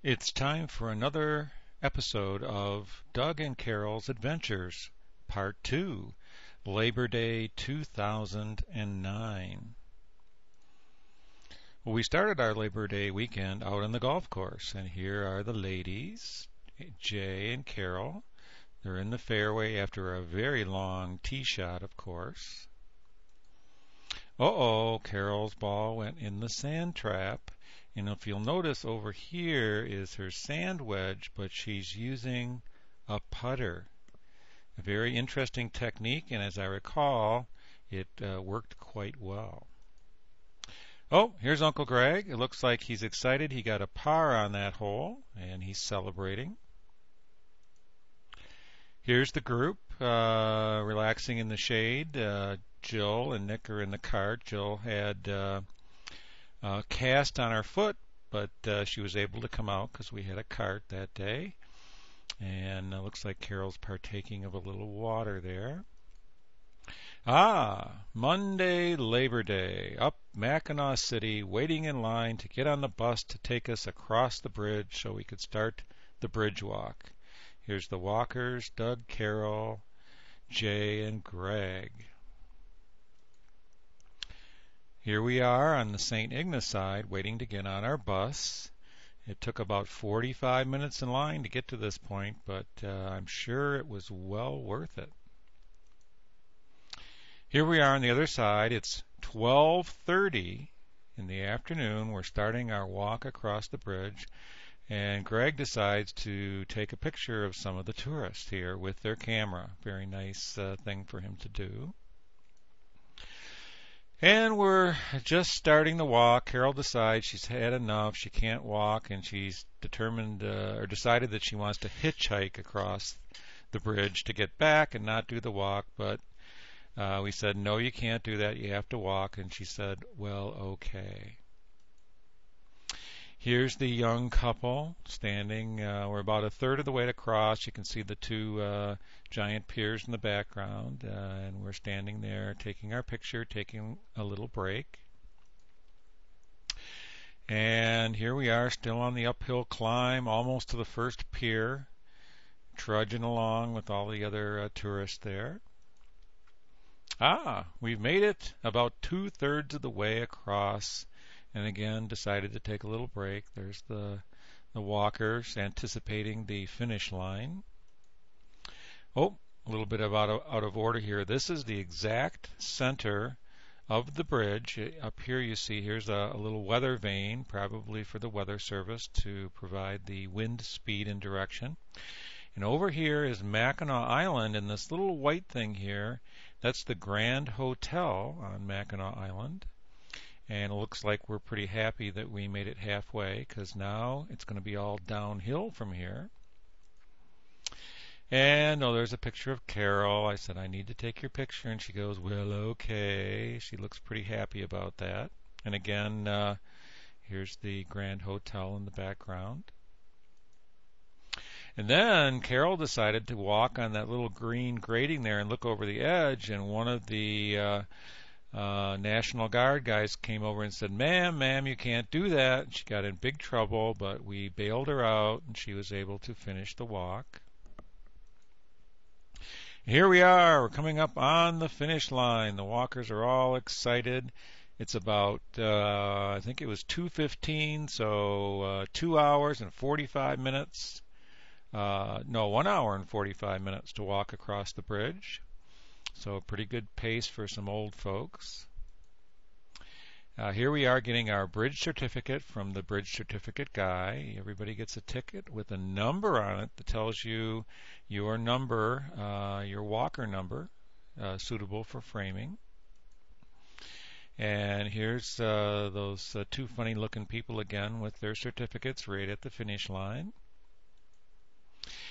It's time for another episode of Doug and Carol's Adventures, Part 2, Labor Day 2009. Well, we started our Labor Day weekend out on the golf course, and here are the ladies, Jay and Carol. They're in the fairway after a very long tee shot, of course. Uh-oh, Carol's ball went in the sand trap. And if you'll notice over here is her sand wedge, but she's using a putter. A very interesting technique, and as I recall, it worked quite well. Oh, here's Uncle Greg. It looks like he's excited. He got a par on that hole, and he's celebrating. Here's the group relaxing in the shade. Jill and Nick are in the cart. Jill had cast on her foot, but she was able to come out because we had a cart that day. And it looks like Carol's partaking of a little water there. Monday, Labor Day, up Mackinac City, waiting in line to get on the bus to take us across the bridge so we could start the bridge walk. Here's the walkers, Doug, Carol, Jay, and Greg. Here we are on the St. Ignace side, waiting to get on our bus. It took about 45 minutes in line to get to this point, but I'm sure it was well worth it. Here we are on the other side. It's 12:30 in the afternoon. We're starting our walk across the bridge, and Greg decides to take a picture of some of the tourists here with their camera. Very nice thing for him to do. And we're just starting the walk. Carol decides she's had enough. She can't walk, and she's determined or decided that she wants to hitchhike across the bridge to get back and not do the walk. But we said, no, you can't do that. You have to walk. And she said, well, okay. Here's the young couple standing. We're about a third of the way across. You can see the two giant piers in the background, and we're standing there taking our picture, taking a little break. And here we are still on the uphill climb, almost to the first pier, trudging along with all the other tourists there. We've made it about 2/3 of the way across. And again, decided to take a little break. There's the walkers anticipating the finish line. Oh, a little bit out of order here. This is the exact center of the bridge. Up here you see here's a little weather vane, probably for the weather service to provide the wind speed and direction. And over here is Mackinac Island, and this little white thing here, that's the Grand Hotel on Mackinac Island. And it looks like we're pretty happy that we made it halfway, because now it's going to be all downhill from here. And there's a picture of Carol. I said, I need to take your picture. And she goes, well, okay. She looks pretty happy about that. And again, here's the Grand Hotel in the background. And then Carol decided to walk on that little green grating there and look over the edge. And one of the National Guard guys came over and said, ma'am, you can't do that. And she got in big trouble, but we bailed her out, and she was able to finish the walk. Here we are. We're coming up on the finish line. The walkers are all excited. It's about, I think it was 2:15, so 2 hours and 45 minutes. No, 1 hour and 45 minutes to walk across the bridge. So a pretty good pace for some old folks. Here we are getting our bridge certificate from the bridge certificate guy. Everybody gets a ticket with a number on it that tells you your number, your walker number, suitable for framing. And here's those two funny looking people again with their certificates right at the finish line.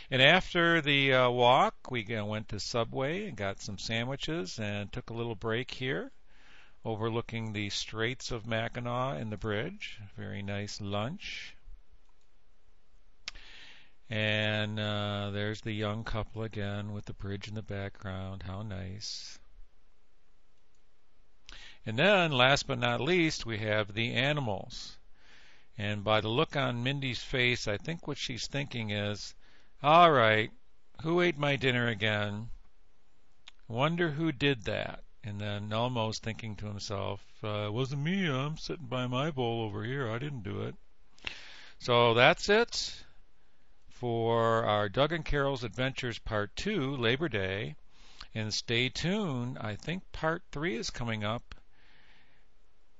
And after the walk, we went to Subway and got some sandwiches and took a little break here, overlooking the Straits of Mackinac and the bridge. Very nice lunch. And there's the young couple again with the bridge in the background. How nice. And then, last but not least, we have the animals. And by the look on Mindy's face, I think what she's thinking is, all right, who ate my dinner again? Wonder who did that. And then Elmo's thinking to himself, it wasn't me. I'm sitting by my bowl over here. I didn't do it. So that's it for our Doug and Carol's Adventures Part 2, Labor Day. And stay tuned. I think Part 3 is coming up.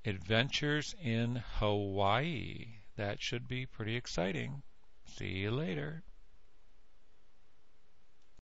Adventures in Hawaii. That should be pretty exciting. See you later.